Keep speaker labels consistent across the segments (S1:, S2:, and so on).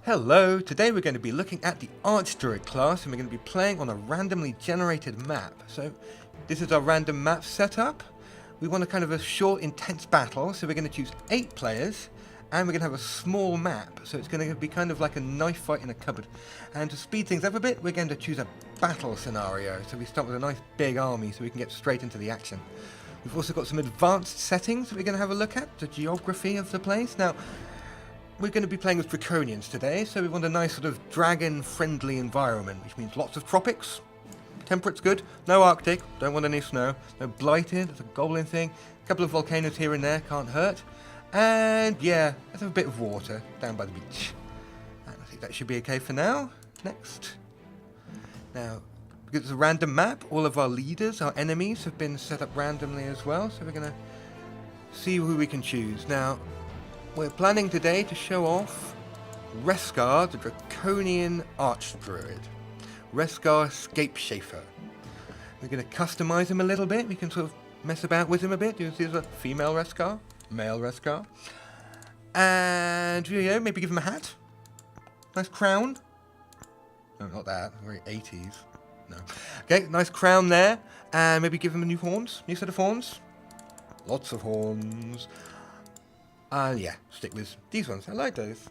S1: Hello, today we're going to be looking at the Archdruid class and we're going to be playing on a randomly generated map. So this is our random map setup. We want a kind of a short, intense battle, so we're going to choose 8 players and we're going to have a small map. So it's going to be kind of like a knife fight in a cupboard. And to speed things up a bit, we're going to choose a battle scenario. So we start with a nice big army so we can get straight into the action. We've also got some advanced settings that we're going to have a look at, the geography of the place. Now, we're going to be playing with Draconians today, so we want a nice sort of dragon-friendly environment, which means lots of tropics. Temperate's good. No Arctic, don't want any snow. No Blighted, that's a goblin thing. A couple of volcanoes here and there, can't hurt. And yeah, let's have a bit of water down by the beach. And I think that should be okay for now. Next. Now, because it's a random map, all of our leaders, our enemies, have been set up randomly as well, so we're going to see who we can choose. Now, we're planning today to show off Reskar, the Draconian Archdruid. Reskar Scapeshafer. We're going to customize him a little bit. We can sort of mess about with him a bit. There's a female Reskar, male Reskar. And, you know, maybe give him a hat. Nice crown. No, not that. Very 80s. No. Okay, nice crown there. And maybe give him a new set of horns. Lots of horns. Yeah, stick with these ones. I like those.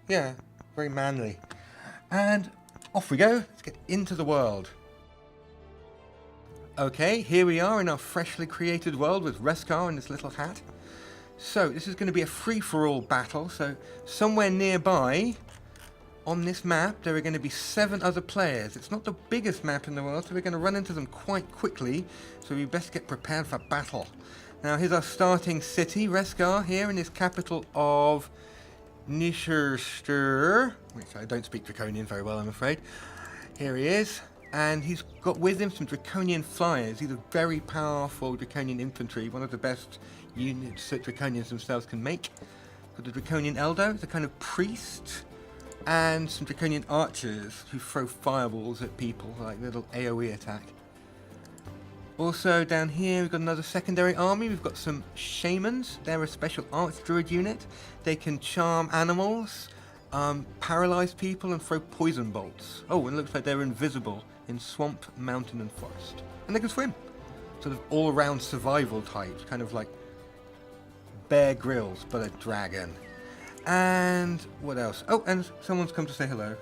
S1: Yeah, very manly. And off we go. Let's get into the world. Okay, here we are in our freshly created world with Reskar in this little hat. So, this is going to be a free-for-all battle. So, somewhere nearby on this map, there are going to be 7 other players. It's not the biggest map in the world, so we're going to run into them quite quickly. So, we best get prepared for battle. Now, here's our starting city, Reskar, here in his capital of Nisherster, which I don't speak Draconian very well, I'm afraid. Here he is, and he's got with him some Draconian flyers. These are very powerful Draconian infantry, one of the best units that Draconians themselves can make. Got the Draconian Elder, the kind of priest, and some Draconian archers who throw fireballs at people, like a little AoE attack. Also down here we've got another secondary army. We've got some shamans. They're a special Archdruid unit. They can charm animals, paralyze people and throw poison bolts. Oh, and it looks like they're invisible in swamp, mountain and forest. And they can swim. Sort of all-around survival types, kind of like Bear Grylls, but a dragon. And what else? Oh, and someone's come to say hello.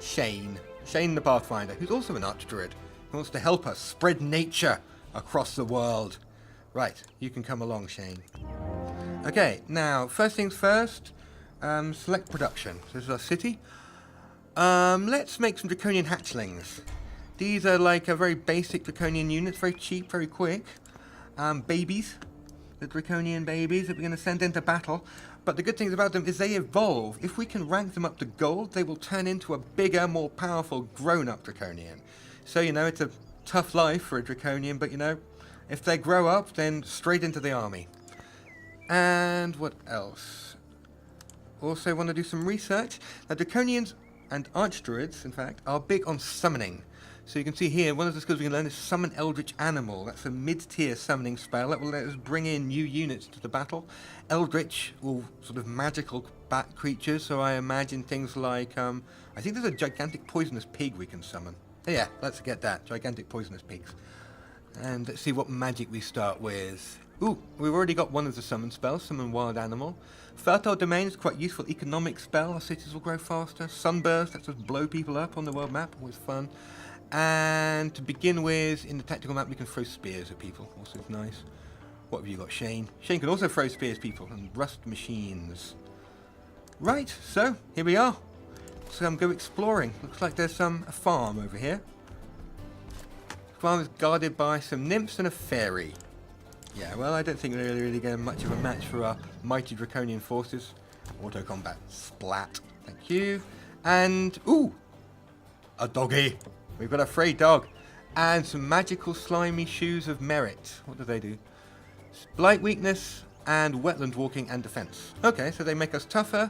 S1: Shane the Pathfinder, who's also an Archdruid. He wants to help us spread nature across the world. Right, you can come along, Shane. Okay, now, first things first, select production. So this is our city. Let's make some Draconian hatchlings. These are like a very basic Draconian units, very cheap, very quick. Babies, the Draconian babies that we're going to send into battle. But the good things about them is they evolve. If we can rank them up to gold, they will turn into a bigger, more powerful, grown-up Draconian. So, you know, it's a tough life for a Draconian, but, you know, if they grow up, then straight into the army. And what else? Also want to do some research. Now, Draconians and Archdruids, in fact, are big on summoning. So you can see here, one of the skills we can learn is Summon Eldritch Animal. That's a mid-tier summoning spell that will let us bring in new units to the battle. Eldritch, or sort of magical bat creatures, so I imagine things like, I think there's a gigantic poisonous pig we can summon. Yeah, let's get that. Gigantic poisonous pigs. And let's see what magic we start with. Ooh, we've already got one of the summon spells, Summon Wild Animal. Fertile Domain is quite useful economic spell. Our cities will grow faster. Sunburst, lets us blow people up on the world map. Always fun. And to begin with, in the tactical map, we can throw spears at people. Also nice. What have you got, Shane? Shane can also throw spears at people and rust machines. Right, so here we are. So go exploring. Looks like there's a farm over here. The farm is guarded by some nymphs and a fairy. Yeah, well, I don't think we're really getting much of a match for our mighty Draconian forces. Auto combat. Splat. Thank you. And, ooh! A doggy. We've got a free dog. And some magical slimy shoes of merit. What do they do? Blight weakness and wetland walking and defense. Okay, so they make us tougher.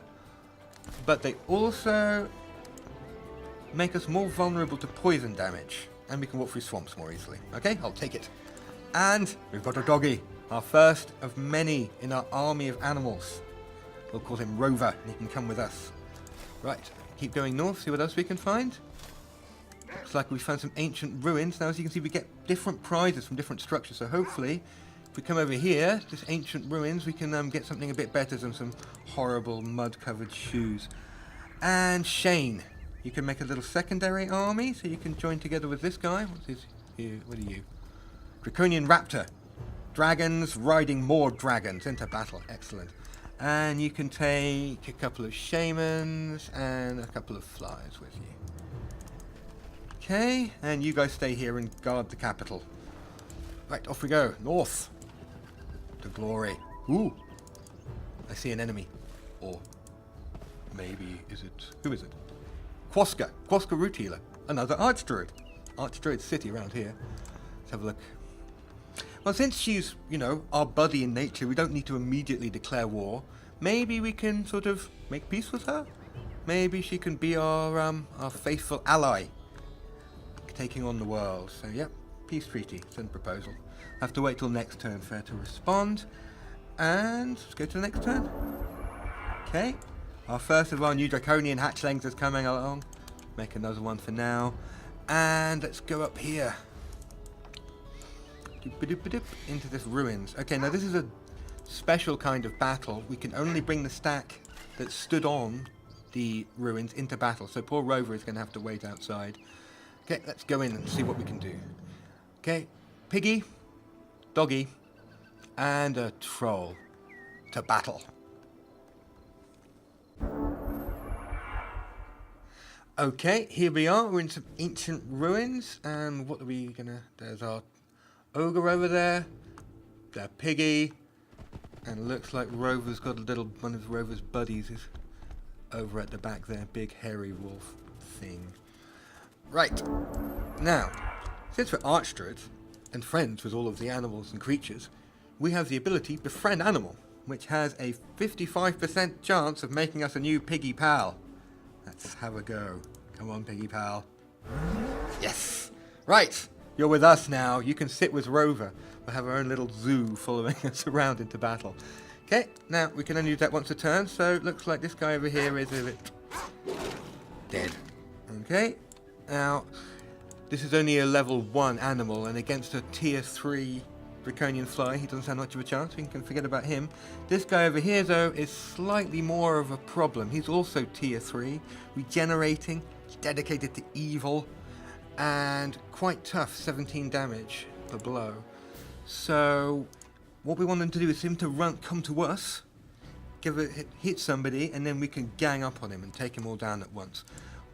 S1: But they also make us more vulnerable to poison damage. And we can walk through swamps more easily. Okay, I'll take it. And we've got a doggy. Our first of many in our army of animals. We'll call him Rover, and he can come with us. Right, keep going north, see what else we can find. Looks like we found some ancient ruins. Now, as you can see, we get different prizes from different structures. So hopefully, if we come over here, this ancient ruins, we can get something a bit better than some horrible mud-covered shoes. And Shane, you can make a little secondary army, so you can join together with this guy. What's his? What are you? Draconian Raptor. Dragons riding more dragons into battle. Excellent. And you can take a couple of shamans and a couple of flyers with you. Okay, and you guys stay here and guard the capital. Right, off we go. North. To glory. Ooh. I see an enemy. Or maybe, who is it? Quaska. Quaska Root Healer. Another Archdruid. Archdruid City around here. Let's have a look. Well, since she's, our buddy in nature, we don't need to immediately declare war. Maybe we can sort of make peace with her? Maybe she can be our faithful ally, taking on the world. So, yep, peace treaty, send proposal. Have to wait till next turn for her to respond. And let's go to the next turn. Okay, our first of our new Draconian hatchlings is coming along. Make another one for now. And let's go up here. Into this ruins. Okay, now this is a special kind of battle. We can only bring the stack that stood on the ruins into battle. So poor Rover is going to have to wait outside. Okay, let's go in and see what we can do. Okay, Piggy, Doggy, and a Troll to battle. Okay, here we are. We're in some ancient ruins. And what are we going to... There's our Ogre over there, their Piggy, and looks like Rover's got one of Rover's buddies is over at the back there, big hairy wolf thing. Right, now, since we're Archdruids and friends with all of the animals and creatures, we have the ability Befriend Animal, which has a 55% chance of making us a new Piggy pal. Let's have a go. Come on, Piggy pal. Yes! Right! You're with us now. You can sit with Rover. We'll have our own little zoo following us around into battle. Okay, now we can only do that once a turn, so it looks like this guy over here is a bit dead. Okay, now this is only a level 1 animal, and against a tier 3 Draconian Fly, he doesn't stand much of a chance. We can forget about him. This guy over here, though, is slightly more of a problem. He's also tier 3, regenerating, dedicated to evil, and quite tough, 17 damage per blow. So what we want him to do is him to come to us, hit somebody, and then we can gang up on him and take him all down at once.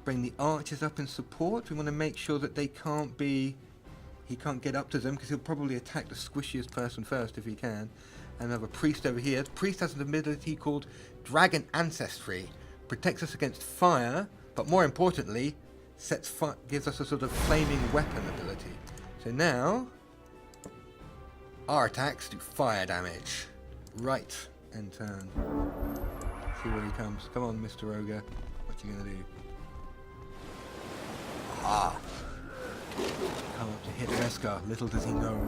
S1: Bring the archers up in support. We want to make sure that he can't get up to them, because he'll probably attack the squishiest person first if he can. And have a priest over here. The priest has an ability called Dragon Ancestry. Protects us against fire, but more importantly, gives us a sort of flaming weapon ability. So now, our attacks do fire damage. Right, end turn. See where he comes. Come on, Mr. Ogre. What you gonna do? Ah! Come up to hit Reskar. Little does he know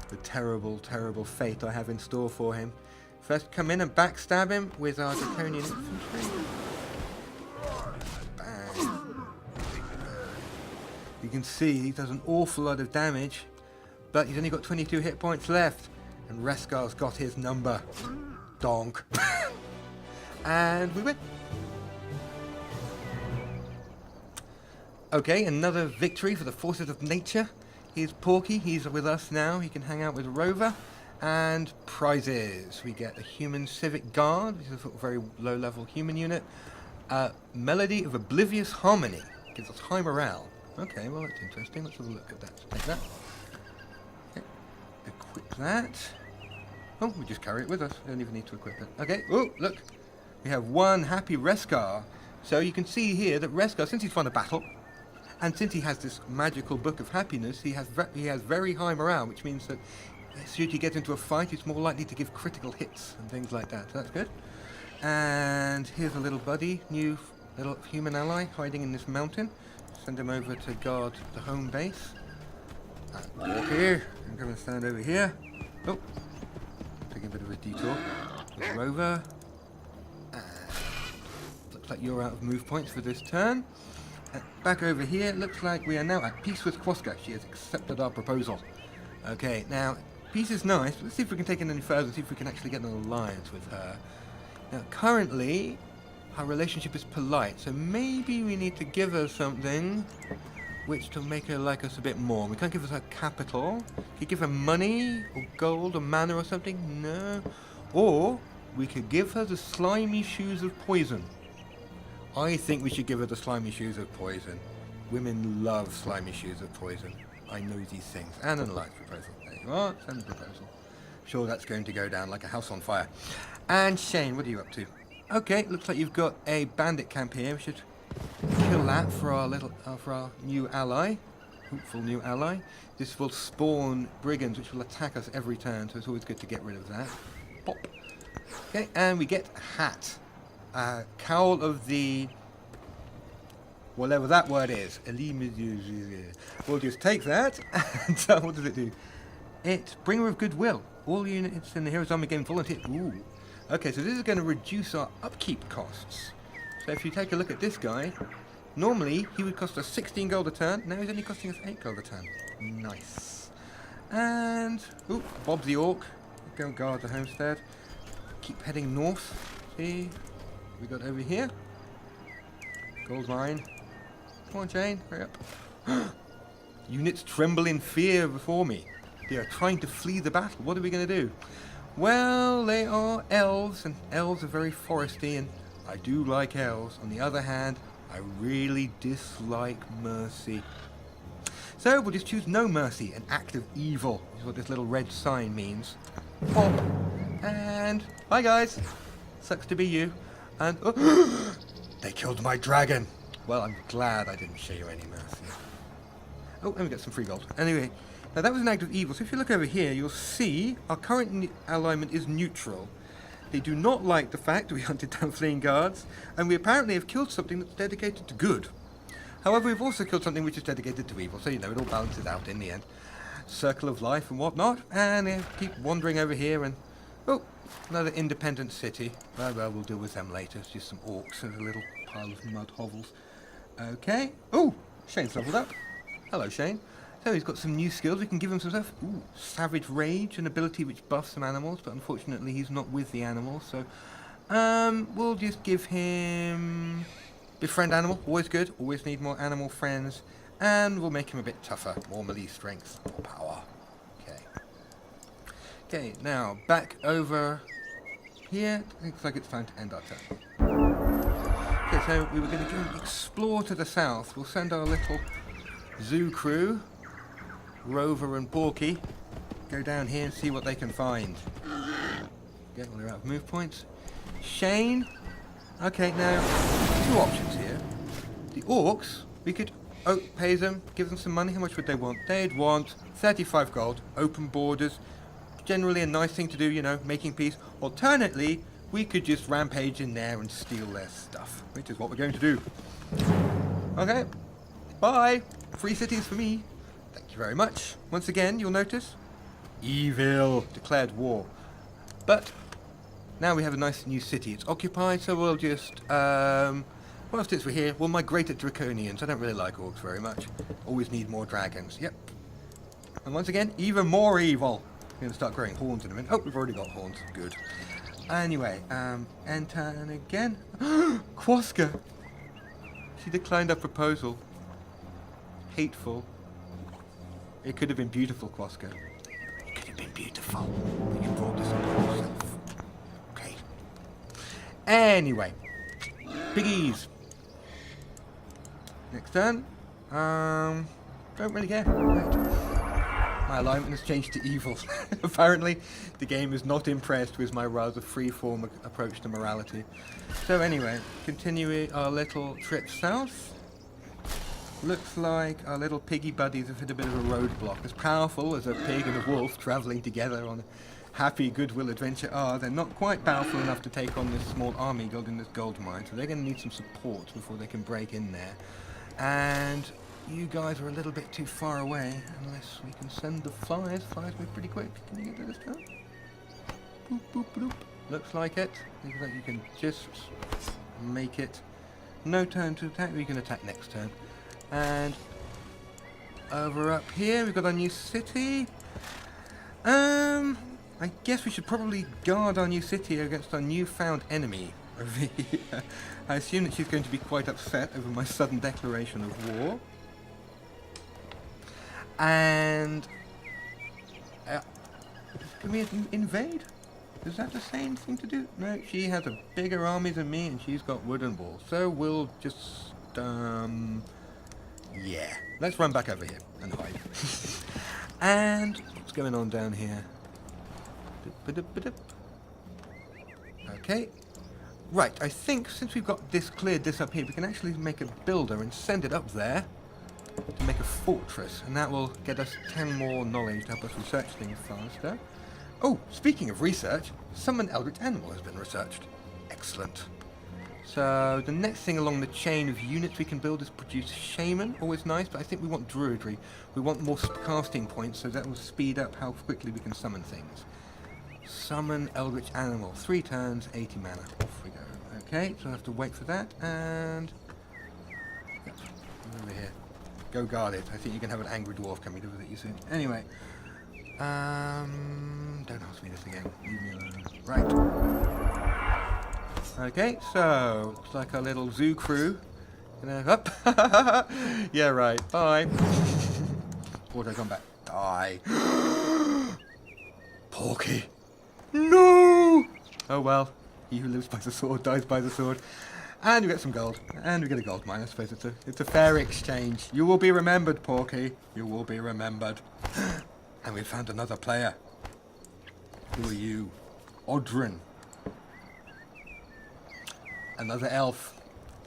S1: the terrible, terrible fate I have in store for him. First, come in and backstab him with our Draconian infantry. You can see he does an awful lot of damage, but he's only got 22 hit points left, and Reskar's got his number. Donk. And we win. Okay, another victory for the forces of nature. Here's Porky, he's with us now. He can hang out with Rover. And prizes. We get a human civic guard, which is a very low-level human unit. Melody of Oblivious Harmony. Gives us high morale. Okay, well that's interesting. Let's have a look at that. Take that. Okay. Equip that. Oh, we just carry it with us. We don't even need to equip it. Okay. Oh, look. We have one happy Reskar. So you can see here that Reskar, since he's won a battle, and since he has this magical book of happiness, he has very high morale, which means that should he get into a fight, he's more likely to give critical hits and things like that. So that's good. And here's a little buddy, new little human ally hiding in this mountain. Send him over to guard the home base. Walk here. I'm going to stand over here. Oh, taking a bit of a detour. There's Rover. Looks like you're out of move points for this turn. Back over here, it looks like we are now at peace with Quoska. She has accepted our proposal. Okay, now, peace is nice, but let's see if we can take it any further and see if we can actually get an alliance with her. Now, currently, our relationship is polite, so maybe we need to give her something which to make her like us a bit more. We can't give her capital. Can you give her money, or gold, or mana or something? No. Or, we could give her the slimy shoes of poison. I think we should give her the slimy shoes of poison. Women love slimy shoes of poison. I know these things. And an alliance proposal. There you are, send the proposal. Sure, that's going to go down like a house on fire. And Shane, what are you up to? Okay, looks like you've got a bandit camp here. We should kill that for our new ally. Hopeful new ally. This will spawn brigands which will attack us every turn, so it's always good to get rid of that. Pop. Okay, and we get a hat. Cowl of the... whatever that word is. We'll just take that, and what does it do? It's Bringer of Goodwill. All units in the Hero's Army gain volunteer. Ooh. Okay, so this is going to reduce our upkeep costs. So if you take a look at this guy, normally he would cost us 16 gold a turn. Now he's only costing us 8 gold a turn. Nice. And, ooh, Bob the Orc. Go guard the homestead. Keep heading north. See, we got over here. Gold mine. Come on, Jane, hurry up. Units tremble in fear before me. They are trying to flee the battle. What are we going to do? Well, they are elves, and elves are very foresty, and I do like elves. On the other hand, I really dislike mercy. So we'll just choose no mercy, an act of evil, is what this little red sign means. Pop. And bye, guys. Sucks to be you. And they killed my dragon. Well, I'm glad I didn't show you any mercy. Oh, and we got some free gold. Anyway, now that was an act of evil. So if you look over here, you'll see our current alignment is neutral. They do not like the fact we hunted down fleeing guards, and we apparently have killed something that's dedicated to good. However, we've also killed something which is dedicated to evil, so you know, it all balances out in the end. Circle of life and whatnot, and keep wandering over here and... oh, another independent city. Well, we'll deal with them later. It's just some orcs and a little pile of mud hovels. Okay. Oh, Shane's leveled up. Hello, Shane. So he's got some new skills. We can give him some stuff. Ooh, Savage Rage, an ability which buffs some animals, but unfortunately he's not with the animals, so... we'll just give him... Befriend Animal, always good. Always need more animal friends. And we'll make him a bit tougher. More melee strength, more power. Okay. Okay, now, back over here. Looks like it's time to end our turn. Okay, so we were going to go explore to the south. We'll send our little zoo crew, Rover and Porky, go down here and see what they can find. Okay, well, they're out of move points. Shane. Okay, now, two options here. The orcs, we could pay them, give them some money. How much would they want? They'd want 35 gold, open borders. Generally a nice thing to do, you know, making peace. Alternately, we could just rampage in there and steal their stuff, which is what we're going to do. Okay, bye. Free cities for me. Thank you very much. Once again, you'll notice, evil declared war. But now we have a nice new city. It's occupied, so we'll just, well, since we're here, we'll migrate at Draconians. I don't really like orcs very much. Always need more dragons. Yep. And once again, even more evil. We're going to start growing horns in a minute. Oh, we've already got horns. Good. Anyway, enter and again. Quoska. She declined our proposal. Hateful. It could have been beautiful, Quoska. It could have been beautiful. But you brought this on yourself. Okay. Anyway. Piggies. Next turn. Don't really care. Right. My alignment has changed to evil. Apparently, the game is not impressed with my rather free-form approach to morality. So anyway, continuing our little trip south. Looks like our little piggy buddies have hit a bit of a roadblock. As powerful as a pig and a wolf travelling together on a happy goodwill adventure are, they're not quite powerful enough to take on this small army building this gold mine, so they're going to need some support before they can break in there. And you guys are a little bit too far away, unless we can send the flyers. Flyers move pretty quick. Can you get to this turn? Boop, boop, boop. Looks like it. Looks like you can just make it No turn to attack. We can attack next turn. And over up here, we've got our new city. I guess we should probably guard our new city against our newfound enemy over here. I assume that she's going to be quite upset over my sudden declaration of war. And can we invade? Is that the same thing to do? No, she has a bigger army than me and she's got wooden walls. So we'll just, yeah. Let's run back over here and hide. And what's going on down here? Okay. Right, I think since we've got cleared this up here, we can actually make a builder and send it up there to make a fortress. And that will get us 10 more knowledge to help us research things faster. Oh, speaking of research, summon eldritch animal has been researched. Excellent. So the next thing along the chain of units we can build is produce shaman. Always nice, but I think we want druidry. We want more casting points, so that will speed up how quickly we can summon things. Summon eldritch animal. 3 turns, 80 mana. Off we go. Okay, so I have to wait for that, and yep, over here. Go guard it. I think you can have an angry dwarf coming to visit you soon. Anyway. Don't ask me this again. Leave me alone. Right. Okay, so looks like our little zoo crew. Up. Yeah, right. Bye. Auto combat. Die. Porky. No. Oh well. He who lives by the sword dies by the sword. And we get some gold. And we get a gold mine. I suppose it's a fair exchange. You will be remembered, Porky. You will be remembered. And we found another player. Who are you? Odrin. Another elf.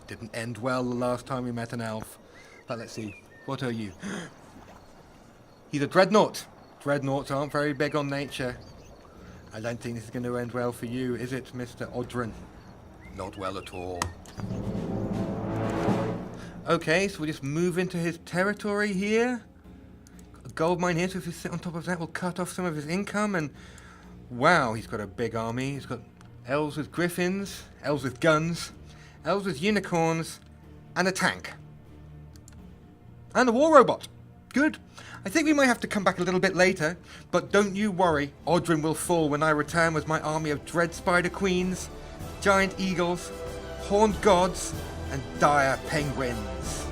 S1: Didn't end well the last time we met an elf. But let's see. What are you? He's a dreadnought. Dreadnoughts aren't very big on nature. I don't think this is going to end well for you, is it, Mr. Odrin? Not well at all. Okay, so we'll just move into his territory here. A gold mine here, so if we sit on top of that, we'll cut off some of his income. And wow, he's got a big army. He's got elves with griffins, elves with guns, elves with unicorns, and a tank. And a war robot. Good. I think we might have to come back a little bit later, but don't you worry. Odrin will fall when I return with my army of dread spider queens, giant eagles, horned gods, and dire penguins.